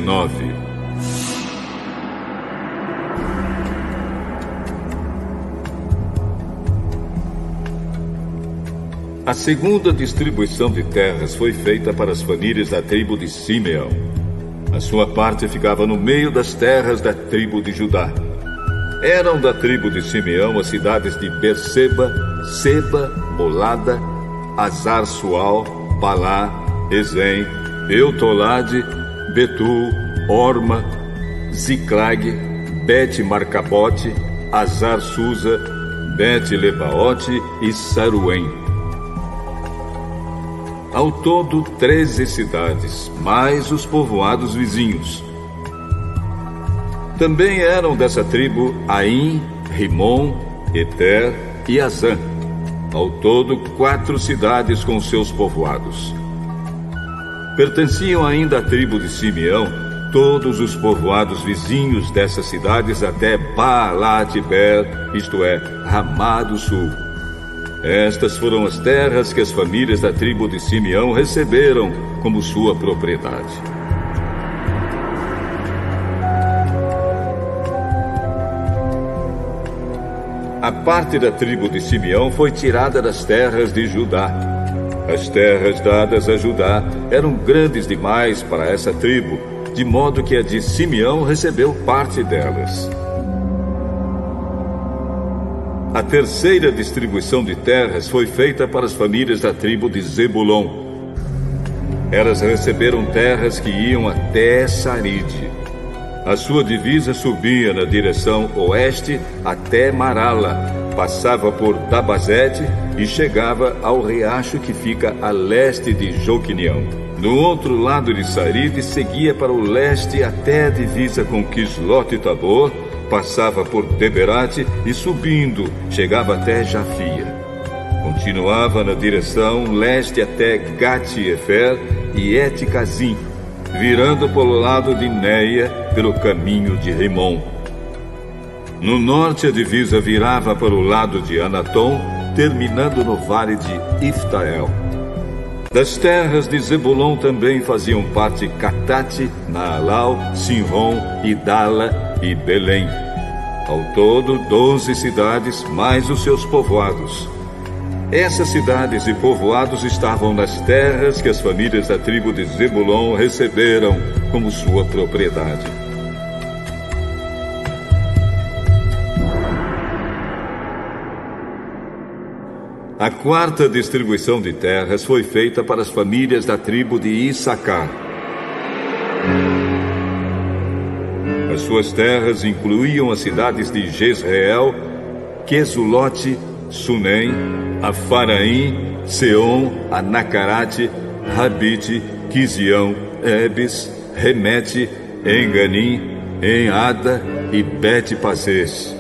9. A segunda distribuição de terras foi feita para as famílias da tribo de Simeão. A sua parte ficava no meio das terras da tribo de Judá. Eram da tribo de Simeão as cidades de Berseba, Seba, Molada, Azar-Sual, Balá, Ezem, Eutolade, Betul, Orma, Ziclag, Bet-Marcabote, Azar-Susa, Bet-Lebaote e Saruém. Ao todo, 13 cidades, mais os povoados vizinhos. Também eram dessa tribo Aim, Rimon, Eter e Azã. Ao todo, 4 cidades com seus povoados. Pertenciam ainda à tribo de Simeão todos os povoados vizinhos dessas cidades até Baalat-Ber, isto é, Ramá do Sul. Estas foram as terras que as famílias da tribo de Simeão receberam como sua propriedade. A parte da tribo de Simeão foi tirada das terras de Judá. As terras dadas a Judá eram grandes demais para essa tribo, de modo que a de Simeão recebeu parte delas. A terceira distribuição de terras foi feita para as famílias da tribo de Zebulon. Elas receberam terras que iam até Saride. A sua divisa subia na direção oeste até Marala, passava por Dabazete e chegava ao riacho que fica a leste de Joquinião. No outro lado de Saride, seguia para o leste até a divisa com Quislot-Tabor, passava por Deberate e subindo, chegava até Jafia. Continuava na direção leste até Gat-Efer e Et-Cazim, virando pelo lado de Neia, pelo caminho de Rimon. No norte, a divisa virava para o lado de Anatom, terminando no vale de Iftael. Das terras de Zebulon também faziam parte Catate, Naalau, Sinron, Idala e Belém. Ao todo, 12 cidades, mais os seus povoados. Essas cidades e povoados estavam nas terras que as famílias da tribo de Zebulon receberam como sua propriedade. A quarta distribuição de terras foi feita para as famílias da tribo de Issacar. As suas terras incluíam as cidades de Jezreel, Quesulote, Sunem, Afaraim, Seom, Anacarate, Rabite, Quizião, Ebes, Remete, Enganim, Enada e Bet-Pazes.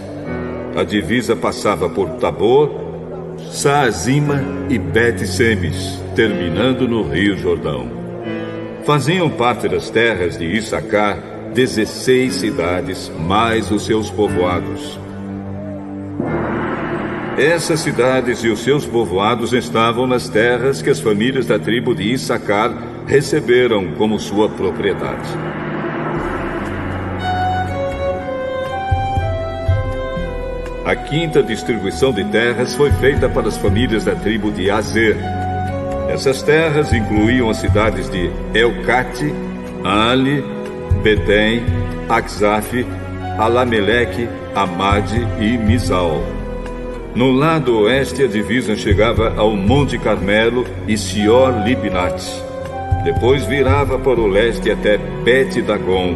A divisa passava por Tabor, Saazima e Bet-Semes, terminando no Rio Jordão. Faziam parte das terras de Issacar 16 cidades, mais os seus povoados. Essas cidades e os seus povoados estavam nas terras que as famílias da tribo de Issacar receberam como sua propriedade. A quinta distribuição de terras foi feita para as famílias da tribo de Azer. Essas terras incluíam as cidades de Elcate, Ali, Betem, Axaf, Alameleque, Amade e Mizal. No lado oeste, a divisa chegava ao Monte Carmelo e Sior-Libnat. Depois virava para o leste até Bet-Dagon,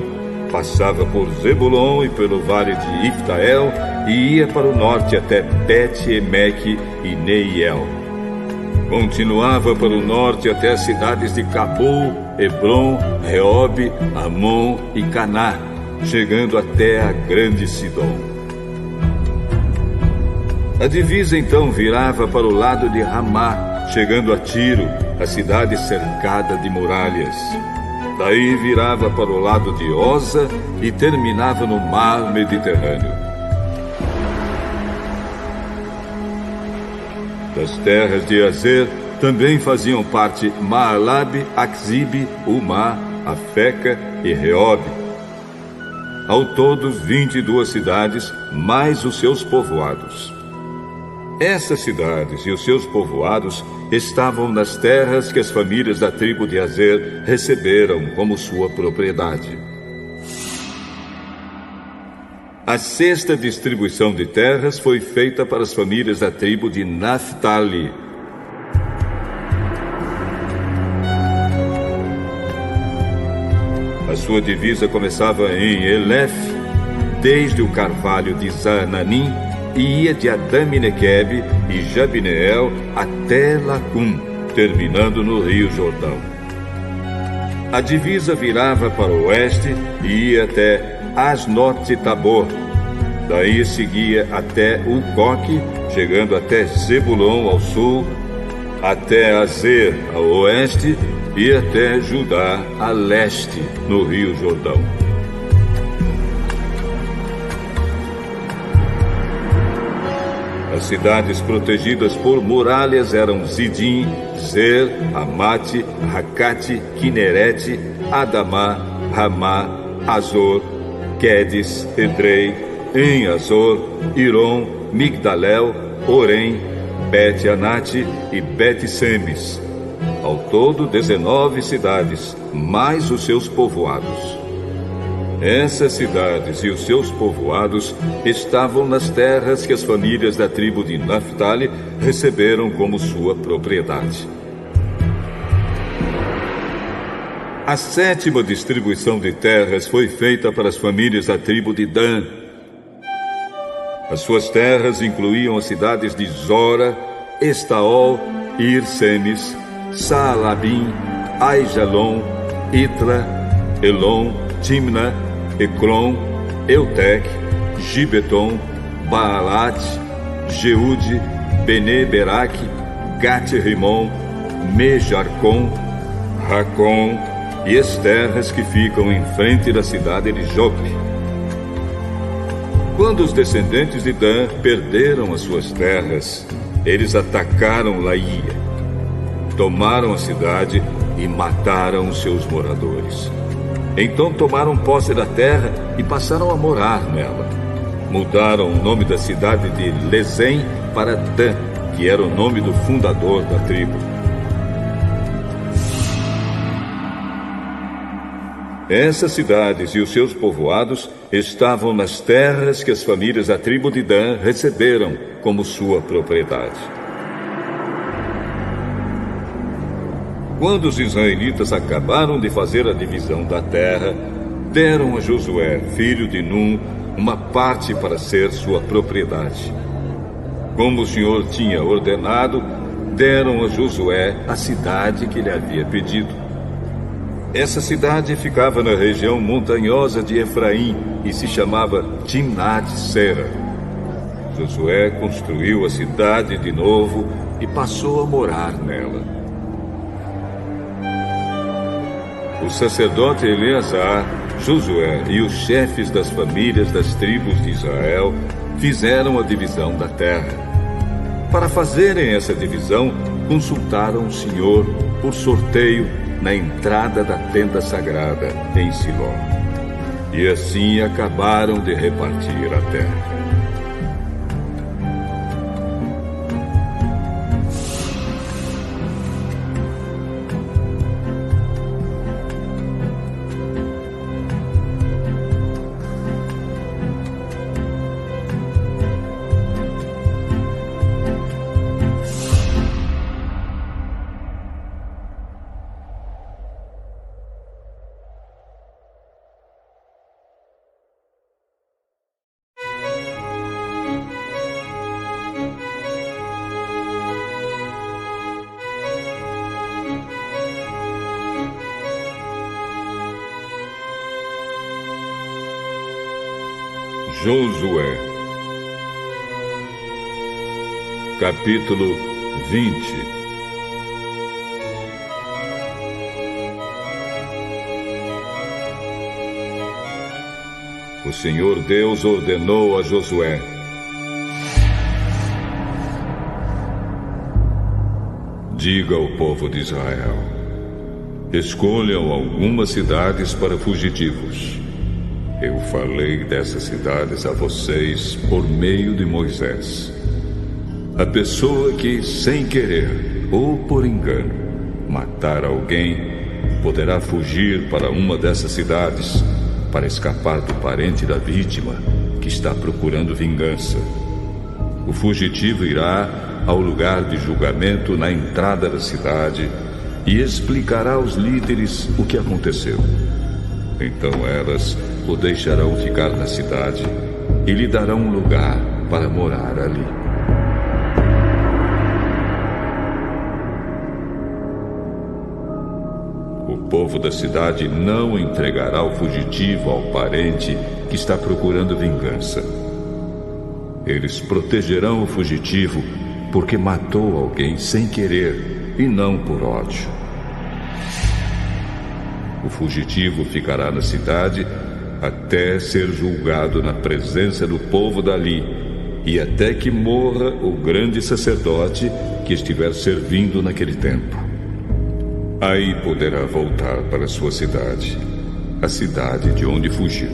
passava por Zebulon e pelo vale de Iftael e ia para o norte até Bet-Emeque e Neiel. Continuava para o norte até as cidades de Cabul, Hebron, Reobe, Amon e Caná, chegando até a grande Sidom. A divisa então virava para o lado de Ramá, chegando a Tiro, a cidade cercada de muralhas. Daí virava para o lado de Oza e terminava no mar Mediterrâneo. Das terras de Azer também faziam parte Maalab, Aczib, Umá, Afeca e Reobe. Ao todo, 22 cidades, mais os seus povoados. Essas cidades e os seus povoados estavam nas terras que as famílias da tribo de Aser receberam como sua propriedade. A sexta distribuição de terras foi feita para as famílias da tribo de Naphtali. A sua divisa começava em Elef, desde o carvalho de Zananim, e ia de Adami-Nequeb e Jabneel até Lacum, terminando no Rio Jordão. A divisa virava para o oeste e ia até Asnot-Tabor. Daí seguia até Ucoque, chegando até Zebulon ao sul, até Azer ao oeste e até Judá a leste, no Rio Jordão. As cidades protegidas por muralhas eram Zidim, Zer, Amate, Racate, Quinerete, Adamá, Ramá, Azor, Quedes, Edrei, em Azor, Irom, Migdalel, Orém, Bet-Anate e Bet-Semes. Ao todo, 19 cidades, mais os seus povoados. Essas cidades e os seus povoados estavam nas terras que as famílias da tribo de Naphtali receberam como sua propriedade. A sétima distribuição de terras foi feita para as famílias da tribo de Dan. As suas terras incluíam as cidades de Zora, Estaol, Ir-Semes, Saalabim, Aijalon, Itla, Elon, Timna, Ecrom, Eutec, Gibeton, Baalat, Jeude, Bene-Berac, Gat-Rimon, Mejarcom, Racom e as terras que ficam em frente da cidade de Jope. Quando os descendentes de Dan perderam as suas terras, eles atacaram Laía, tomaram a cidade e mataram os seus moradores. Então tomaram posse da terra e passaram a morar nela. Mudaram o nome da cidade de Lezem para Dan, que era o nome do fundador da tribo. Essas cidades e os seus povoados estavam nas terras que as famílias da tribo de Dan receberam como sua propriedade. Quando os israelitas acabaram de fazer a divisão da terra, deram a Josué, filho de Num, uma parte para ser sua propriedade. Como o Senhor tinha ordenado, deram a Josué a cidade que ele havia pedido. Essa cidade ficava na região montanhosa de Efraim e se chamava Timnat-Sera. Josué construiu a cidade de novo e passou a morar nela. O sacerdote Eleazar, Josué e os chefes das famílias das tribos de Israel fizeram a divisão da terra. Para fazerem essa divisão, consultaram o Senhor por sorteio na entrada da tenda sagrada em Siló. E assim acabaram de repartir a terra. Josué, capítulo 20. O Senhor Deus ordenou a Josué: diga ao povo de Israel: Escolham algumas cidades para fugitivos. Eu falei dessas cidades a vocês por meio de Moisés. A pessoa que, sem querer ou por engano, matar alguém, poderá fugir para uma dessas cidades para escapar do parente da vítima que está procurando vingança. O fugitivo irá ao lugar de julgamento na entrada da cidade e explicará aos líderes o que aconteceu. Então elas o deixarão ficar na cidade e lhe darão um lugar para morar ali. O povo da cidade não entregará o fugitivo ao parente que está procurando vingança. Eles protegerão o fugitivo porque matou alguém sem querer e não por ódio. O fugitivo ficará na cidade até ser julgado na presença do povo dali e até que morra o grande sacerdote que estiver servindo naquele tempo. Aí poderá voltar para sua cidade, a cidade de onde fugiu.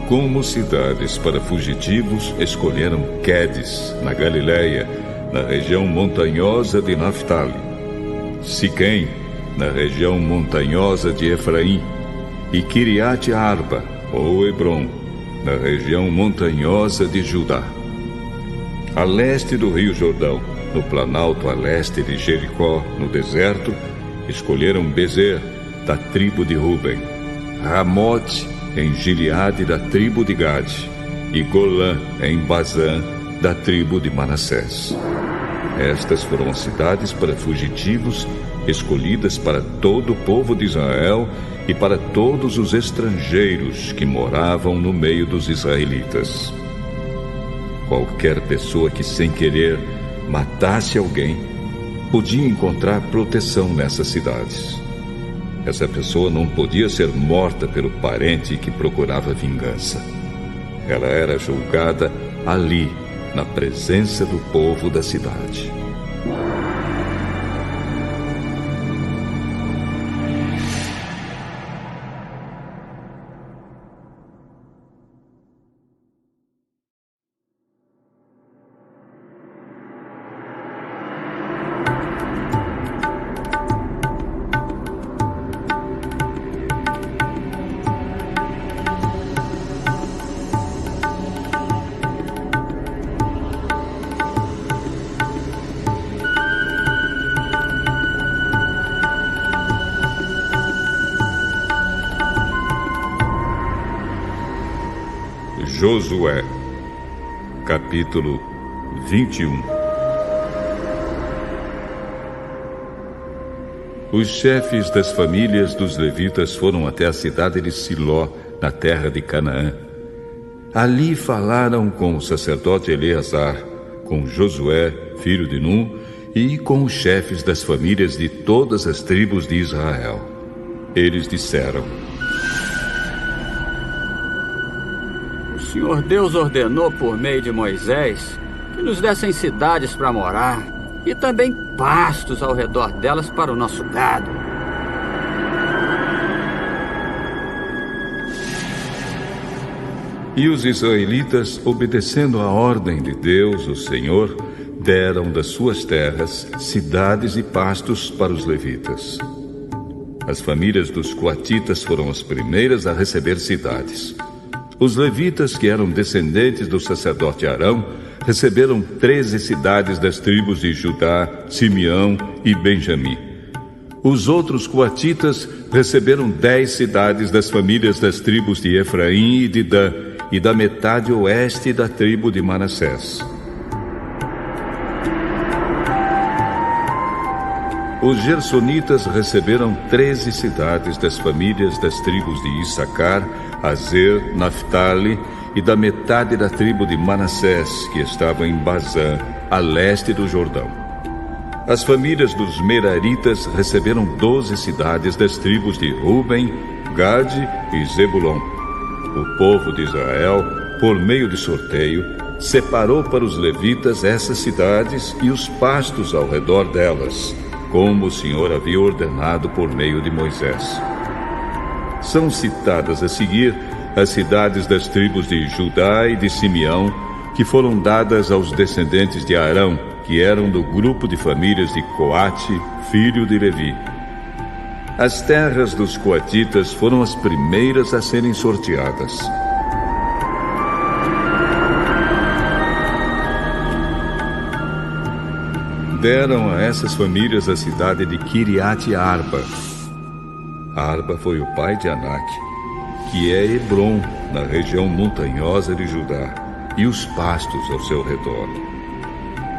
Como cidades para fugitivos, escolheram Quedes, na Galileia, na região montanhosa de Naftali, Siquém, na região montanhosa de Efraim, e Quiriate Arba, ou Hebrom, na região montanhosa de Judá. A leste do rio Jordão, no planalto a leste de Jericó, no deserto, escolheram Bezer, da tribo de Ruben, Ramote, em Gileade, da tribo de Gade, e Golã, em Bazã, da tribo de Manassés. Estas foram as cidades para fugitivos, escolhidas para todo o povo de Israel e para todos os estrangeiros que moravam no meio dos israelitas. Qualquer pessoa que, sem querer, matasse alguém, podia encontrar proteção nessas cidades. Essa pessoa não podia ser morta pelo parente que procurava vingança. Ela era julgada ali, na presença do povo da cidade. Josué, capítulo 21. Os chefes das famílias dos levitas foram até a cidade de Siló, na terra de Canaã. Ali falaram com o sacerdote Eleazar, com Josué, filho de Num, e com os chefes das famílias de todas as tribos de Israel. Eles disseram: O Senhor Deus ordenou por meio de Moisés que nos dessem cidades para morar e também pastos ao redor delas para o nosso gado. E os israelitas, obedecendo à ordem de Deus, o Senhor, deram das suas terras cidades e pastos para os levitas. As famílias dos coatitas foram as primeiras a receber cidades. Os levitas, que eram descendentes do sacerdote Arão, receberam 13 cidades das tribos de Judá, Simeão e Benjamim. Os outros coatitas receberam 10 cidades das famílias das tribos de Efraim e de Dan, e da metade oeste da tribo de Manassés. Os gersonitas receberam 13 cidades das famílias das tribos de Issacar, Azer, Naftali e da metade da tribo de Manassés, que estava em Bazã, a leste do Jordão. As famílias dos Meraritas receberam 12 cidades das tribos de Ruben, Gade e Zebulon. O povo de Israel, por meio de sorteio, separou para os levitas essas cidades e os pastos ao redor delas, como o Senhor havia ordenado por meio de Moisés. São citadas a seguir as cidades das tribos de Judá e de Simeão, que foram dadas aos descendentes de Arão, que eram do grupo de famílias de Coate, filho de Levi. As terras dos coatitas foram as primeiras a serem sorteadas. Deram a essas famílias a cidade de Kiriat Arba. Arba foi o pai de Anak, que é Hebron, na região montanhosa de Judá, e os pastos ao seu redor.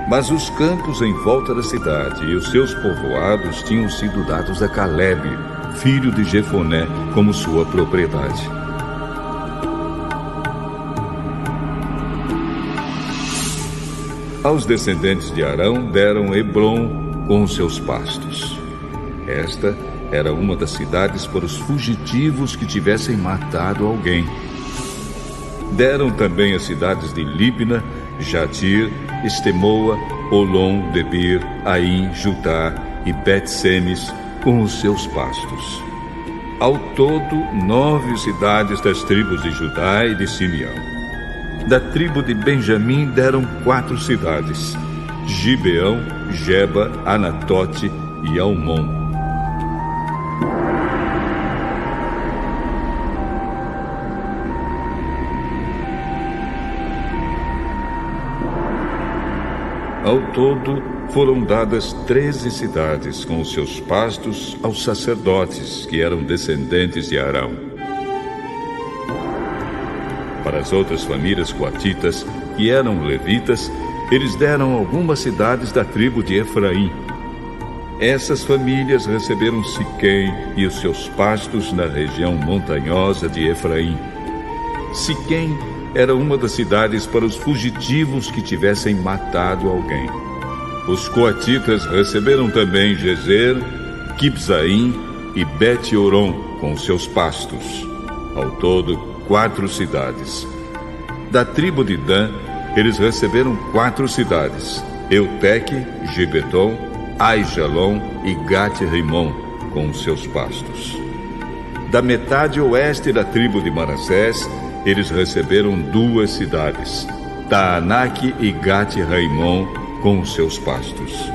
Mas os campos em volta da cidade e os seus povoados tinham sido dados a Calebe, filho de Jefoné, como sua propriedade. Aos descendentes de Arão deram Hebron com os seus pastos. Esta era uma das cidades para os fugitivos que tivessem matado alguém. Deram também as cidades de Líbna, Jatir, Estemoa, Olom, Debir, Aim, Judá e Bet-Semes com os seus pastos. Ao todo, 9 cidades das tribos de Judá e de Simeão. Da tribo de Benjamim deram 4 cidades: Gibeão, Geba, Anatote e Almon. Ao todo, foram dadas 13 cidades com os seus pastos aos sacerdotes, que eram descendentes de Arão. Para as outras famílias coatitas, que eram levitas, eles deram algumas cidades da tribo de Efraim. Essas famílias receberam Siquém e os seus pastos na região montanhosa de Efraim. Siquém era uma das cidades para os fugitivos que tivessem matado alguém. Os coatitas receberam também Gezer, Kibzaim e Bet-Horon com seus pastos. Ao todo, 4 cidades. Da tribo de Dan, eles receberam 4 cidades: Euteque, Gibeton, Aijalon e Gat-Rimon com os seus pastos. Da metade oeste da tribo de Manassés, eles receberam 2 cidades: Taanak e Gat-Raimon com os seus pastos.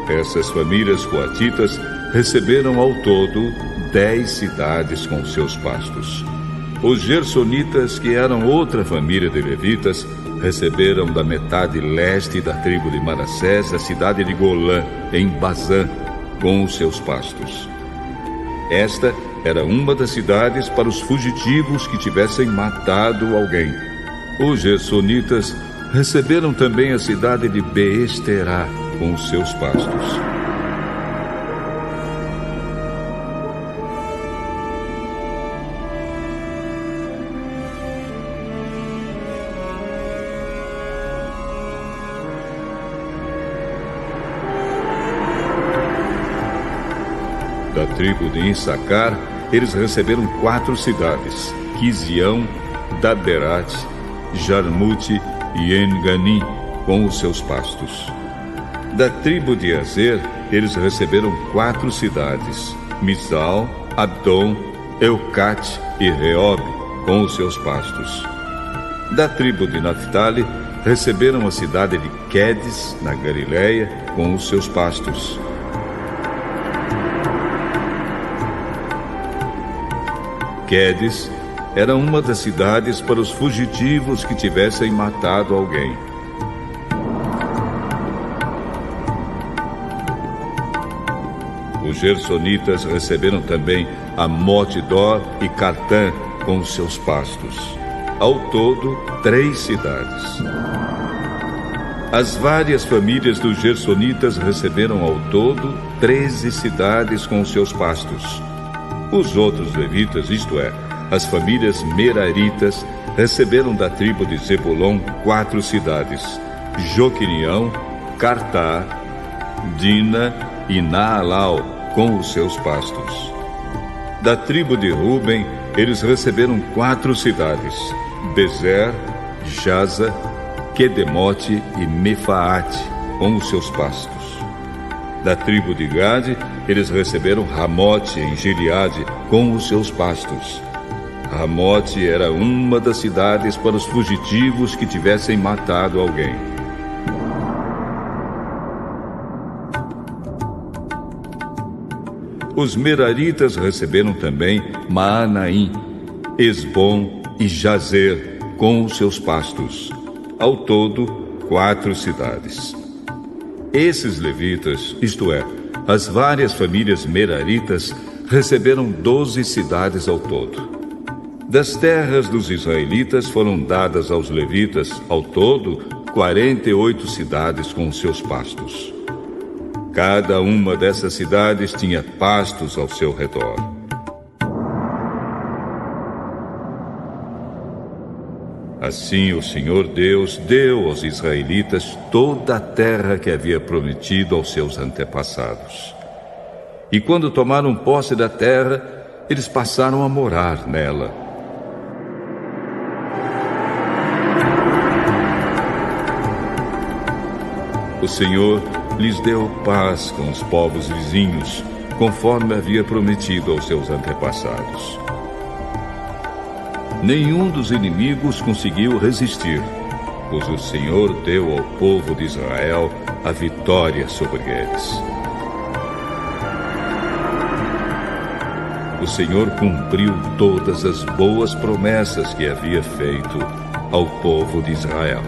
Essas famílias coatitas receberam ao todo 10 cidades com seus pastos. Os gersonitas, que eram outra família de levitas, receberam da metade leste da tribo de Manassés a cidade de Golã, em Bazã, com os seus pastos. Esta era uma das cidades para os fugitivos que tivessem matado alguém. Os gersonitas receberam também a cidade de Beesterá, com os seus pastos. Da tribo de Issacar, eles receberam 4 cidades: Quizião, Daberat, Jarmute e En-Ganim, com os seus pastos. Da tribo de Azer, eles receberam 4 cidades: Mizal, Abdon, Eucate e Reob, com os seus pastos. Da tribo de Naphtali, receberam a cidade de Quedes, na Galileia, com os seus pastos. Quedes era uma das cidades para os fugitivos que tivessem matado alguém. Os gersonitas receberam também Amot-Dor e Cartã com os seus pastos. Ao todo, 3 cidades. As várias famílias dos gersonitas receberam ao todo 13 cidades com os seus pastos. Os outros levitas, isto é, as famílias meraritas, receberam da tribo de Zebulon 4 cidades: Joquinião, Cartá, Dina e Naalau, com os seus pastos. Da tribo de Ruben, eles receberam 4 cidades: Bezer, Jaza, Quedemote e Mefaate, com os seus pastos. Da tribo de Gade, eles receberam Ramote em Gileade, com os seus pastos. Ramote era uma das cidades para os fugitivos que tivessem matado alguém. Os Meraritas receberam também Maanaim, Esbom e Jazer, com os seus pastos. Ao todo, 4 cidades. Esses levitas, isto é, as várias famílias meraritas, receberam 12 cidades ao todo. Das terras dos israelitas foram dadas aos levitas, ao todo, 48 cidades com seus pastos. Cada uma dessas cidades tinha pastos ao seu redor. Assim o Senhor Deus deu aos israelitas toda a terra que havia prometido aos seus antepassados. E quando tomaram posse da terra, eles passaram a morar nela. O Senhor lhes deu paz com os povos vizinhos, conforme havia prometido aos seus antepassados. Nenhum dos inimigos conseguiu resistir, pois o Senhor deu ao povo de Israel a vitória sobre eles. O Senhor cumpriu todas as boas promessas que havia feito ao povo de Israel.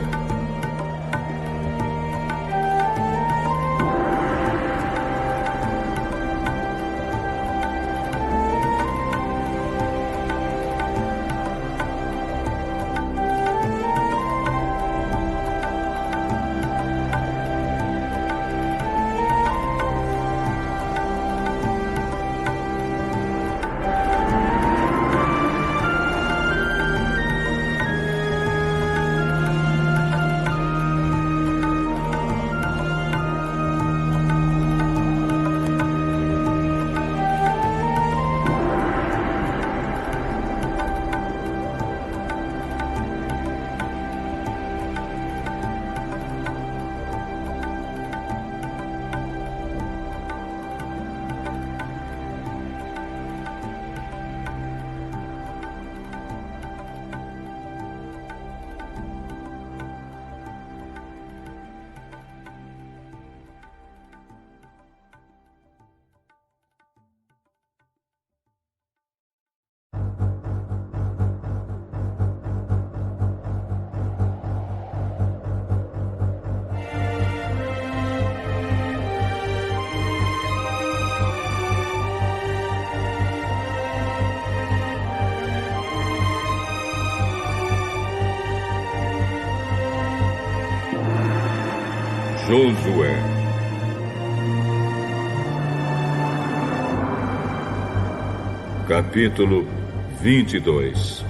Josué. Capítulo 22.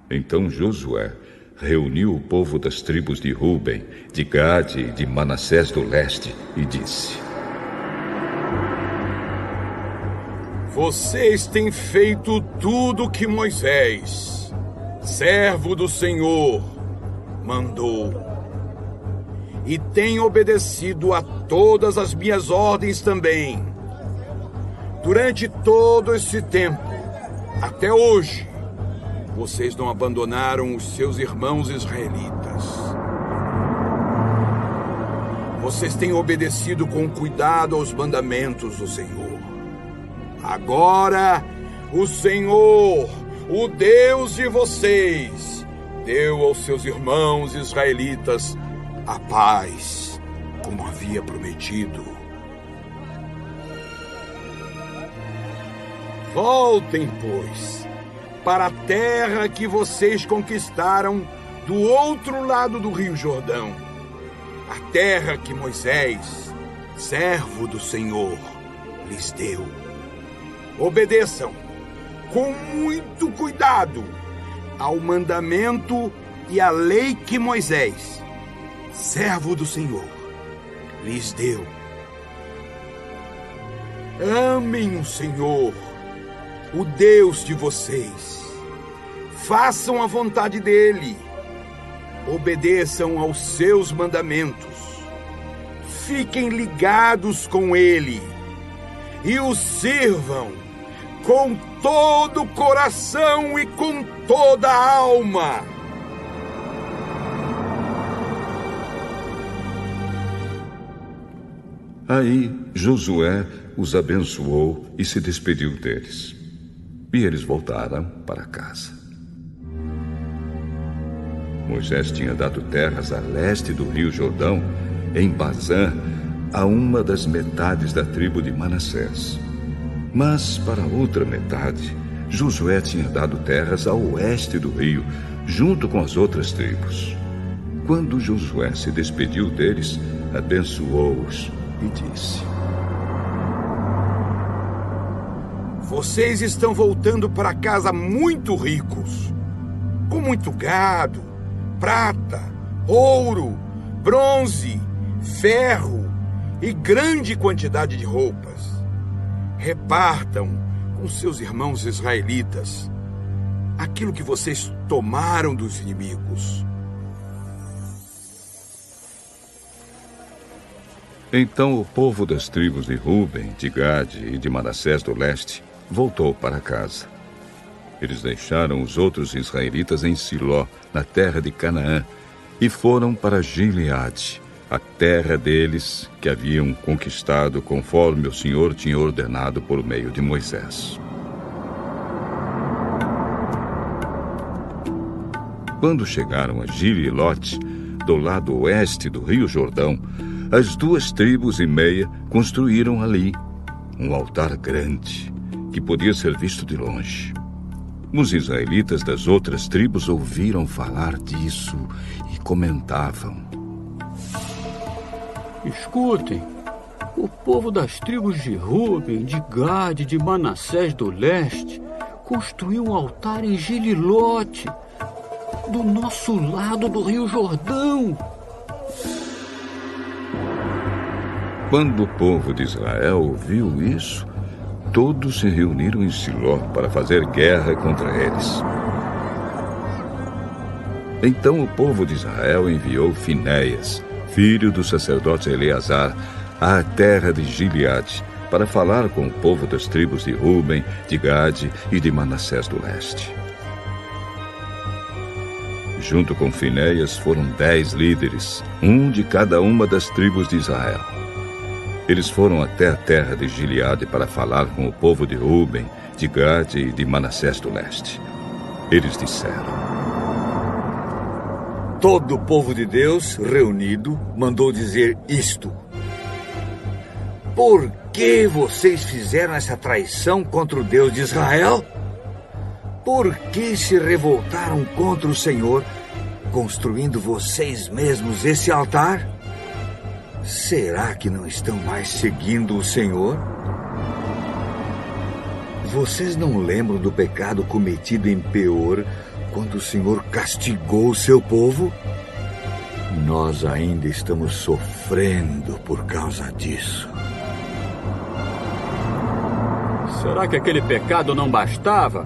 Então Josué reuniu o povo das tribos de Ruben, de Gade e de Manassés do leste e disse: Vocês têm feito tudo o que Moisés, servo do Senhor, mandou. E têm obedecido a todas as minhas ordens também. Durante todo esse tempo, até hoje, vocês não abandonaram os seus irmãos israelitas. Vocês têm obedecido com cuidado aos mandamentos do Senhor. Agora, o Senhor, o Deus de vocês, deu aos seus irmãos israelitas a paz, como havia prometido. Voltem, pois, para a terra que vocês conquistaram do outro lado do Rio Jordão, a terra que Moisés, servo do Senhor, lhes deu. Obedeçam com muito cuidado ao mandamento e à lei que Moisés, servo do Senhor, lhes deu. Amem o Senhor, o Deus de vocês, façam a vontade dele. Obedeçam aos seus mandamentos. Fiquem ligados com ele e o sirvam com todo o coração e com toda a alma. Aí Josué os abençoou e se despediu deles. E eles voltaram para casa. Moisés tinha dado terras a leste do rio Jordão, em Bazã, a uma das metades da tribo de Manassés. Mas para a outra metade, Josué tinha dado terras a oeste do rio, junto com as outras tribos. Quando Josué se despediu deles, abençoou-os e disse: Vocês estão voltando para casa muito ricos, com muito gado, prata, ouro, bronze, ferro e grande quantidade de roupas. Repartam com seus irmãos israelitas aquilo que vocês tomaram dos inimigos. Então o povo das tribos de Ruben, de Gade e de Manassés do leste voltou para casa. Eles deixaram os outros israelitas em Siló, na terra de Canaã, e foram para Gileade, a terra deles que haviam conquistado conforme o Senhor tinha ordenado por meio de Moisés. Quando chegaram a Gililote, do lado oeste do rio Jordão, as 2 tribos e meia construíram ali um altar grande, que podia ser visto de longe. Os israelitas das outras tribos ouviram falar disso e comentavam: Escutem, o povo das tribos de Ruben, de Gade e de Manassés do leste construiu um altar em Gililote, do nosso lado do rio Jordão. Quando o povo de Israel ouviu isso, todos se reuniram em Siló para fazer guerra contra eles. Então o povo de Israel enviou Finéias, filho do sacerdote Eleazar, à terra de Gileade, para falar com o povo das tribos de Ruben, de Gade e de Manassés do leste. Junto com Finéias foram 10 líderes, um de cada uma das tribos de Israel. Eles foram até a terra de Gileade para falar com o povo de Ruben, de Gade e de Manassés do leste. Eles disseram: Todo o povo de Deus reunido mandou dizer isto: Por que vocês fizeram essa traição contra o Deus de Israel? Por que se revoltaram contra o Senhor, construindo vocês mesmos esse altar? Será que não estão mais seguindo o Senhor? Vocês não lembram do pecado cometido em Peor, quando o Senhor castigou o seu povo? Nós ainda estamos sofrendo por causa disso. Será que aquele pecado não bastava?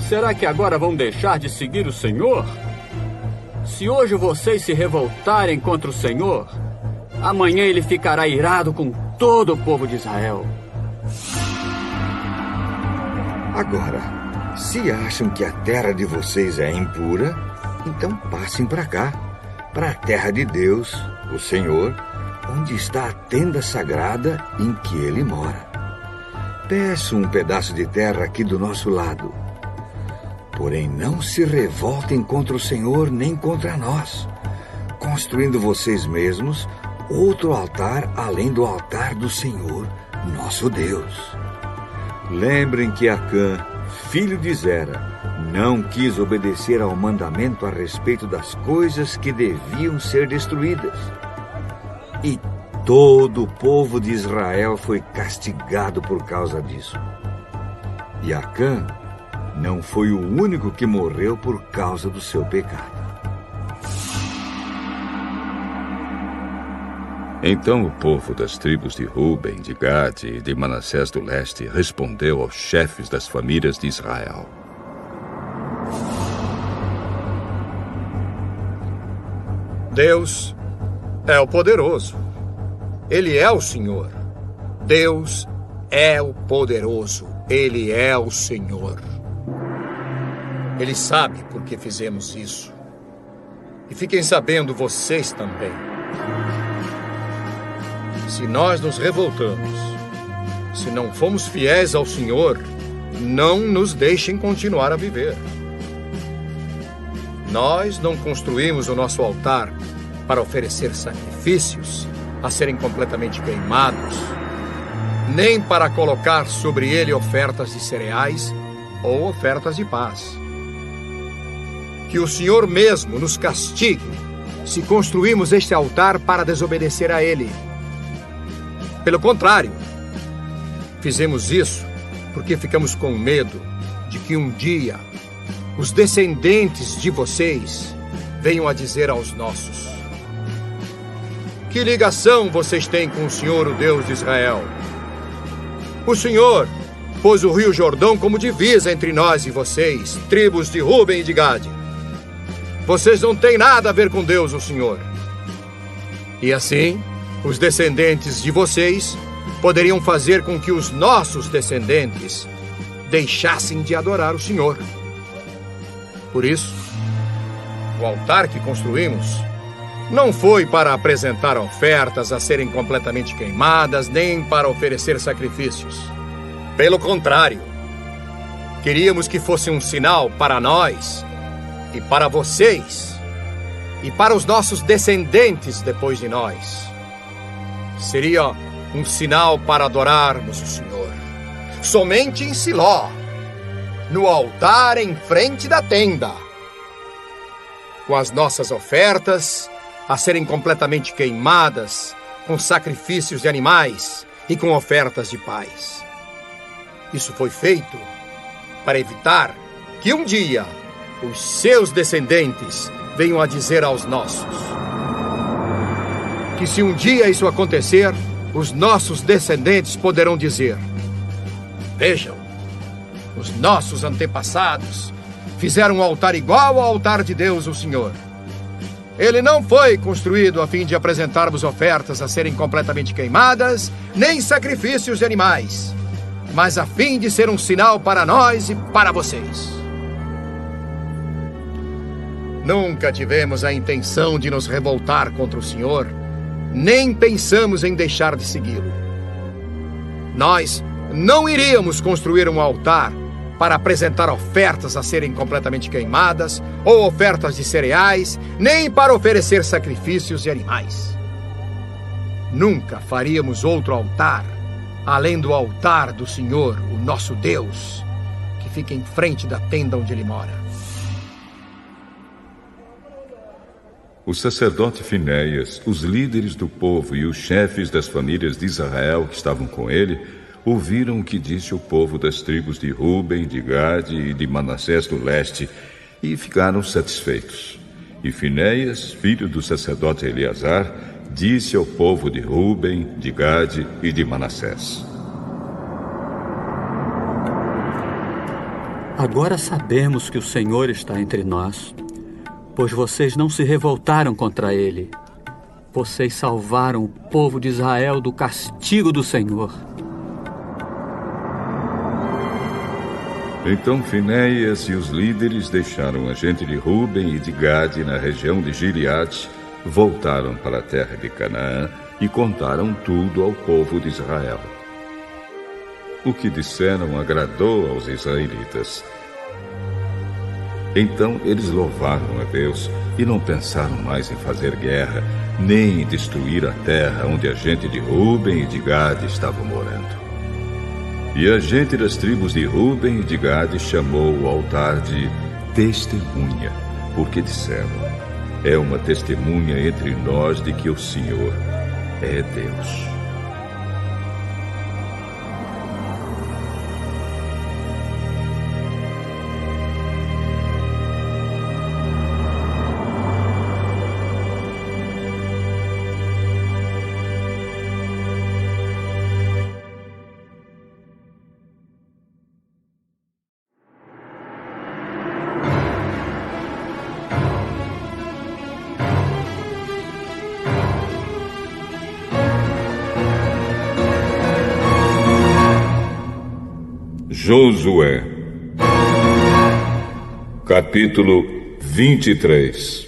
Será que agora vão deixar de seguir o Senhor? Se hoje vocês se revoltarem contra o Senhor, amanhã ele ficará irado com todo o povo de Israel. Agora, se acham que a terra de vocês é impura, então passem para cá, para a terra de Deus, o Senhor, onde está a tenda sagrada em que ele mora. Peçam um pedaço de terra aqui do nosso lado. Porém, não se revoltem contra o Senhor nem contra nós, construindo vocês mesmos outro altar além do altar do Senhor, nosso Deus. Lembrem que Acã, filho de Zera, não quis obedecer ao mandamento a respeito das coisas que deviam ser destruídas. E todo o povo de Israel foi castigado por causa disso. E Acã não foi o único que morreu por causa do seu pecado. Então o povo das tribos de Ruben, de Gade e de Manassés do leste respondeu aos chefes das famílias de Israel: Deus é o poderoso. Ele é o Senhor. Deus é o poderoso. Ele é o Senhor. Ele sabe por que fizemos isso. E fiquem sabendo vocês também. Se nós nos revoltamos, se não fomos fiéis ao Senhor, não nos deixem continuar a viver. Nós não construímos o nosso altar para oferecer sacrifícios a serem completamente queimados, nem para colocar sobre ele ofertas de cereais ou ofertas de paz. Que o Senhor mesmo nos castigue se construímos este altar para desobedecer a ele. Pelo contrário, fizemos isso porque ficamos com medo de que um dia os descendentes de vocês venham a dizer aos nossos: que ligação vocês têm com o Senhor, o Deus de Israel? O Senhor pôs o rio Jordão como divisa entre nós e vocês, tribos de Ruben e de Gade. Vocês não têm nada a ver com Deus, o Senhor. E assim, os descendentes de vocês poderiam fazer com que os nossos descendentes deixassem de adorar o Senhor. Por isso, o altar que construímos não foi para apresentar ofertas a serem completamente queimadas, nem para oferecer sacrifícios. Pelo contrário, queríamos que fosse um sinal para nós e para vocês e para os nossos descendentes depois de nós. Seria um sinal para adorarmos o Senhor somente em Siló, no altar em frente da tenda, com as nossas ofertas a serem completamente queimadas, com sacrifícios de animais e com ofertas de paz. Isso foi feito para evitar que um dia os seus descendentes venham a dizer aos nossos que, se um dia isso acontecer, os nossos descendentes poderão dizer: vejam, os nossos antepassados fizeram um altar igual ao altar de Deus, o Senhor. Ele não foi construído a fim de apresentarmos ofertas a serem completamente queimadas, nem sacrifícios de animais, mas a fim de ser um sinal para nós e para vocês. Nunca tivemos a intenção de nos revoltar contra o Senhor, nem pensamos em deixar de segui-lo. Nós não iríamos construir um altar para apresentar ofertas a serem completamente queimadas, ou ofertas de cereais, nem para oferecer sacrifícios de animais. Nunca faríamos outro altar, além do altar do Senhor, o nosso Deus, que fica em frente da tenda onde ele mora. O sacerdote Finéias, os líderes do povo e os chefes das famílias de Israel que estavam com ele, ouviram o que disse o povo das tribos de Ruben, de Gade e de Manassés do leste, e ficaram satisfeitos. E Finéias, filho do sacerdote Eleazar, disse ao povo de Ruben, de Gade e de Manassés: agora sabemos que o Senhor está entre nós, pois vocês não se revoltaram contra ele. Vocês salvaram o povo de Israel do castigo do Senhor. Então Finéias e os líderes deixaram a gente de Ruben e de Gade na região de Gileade, voltaram para a terra de Canaã e contaram tudo ao povo de Israel. O que disseram agradou aos israelitas. Então eles louvaram a Deus e não pensaram mais em fazer guerra, nem em destruir a terra onde a gente de Ruben e de Gade estava morando. E a gente das tribos de Ruben e de Gade chamou o altar de Testemunha, porque disseram: é uma testemunha entre nós de que o Senhor é Deus. Josué, capítulo 23.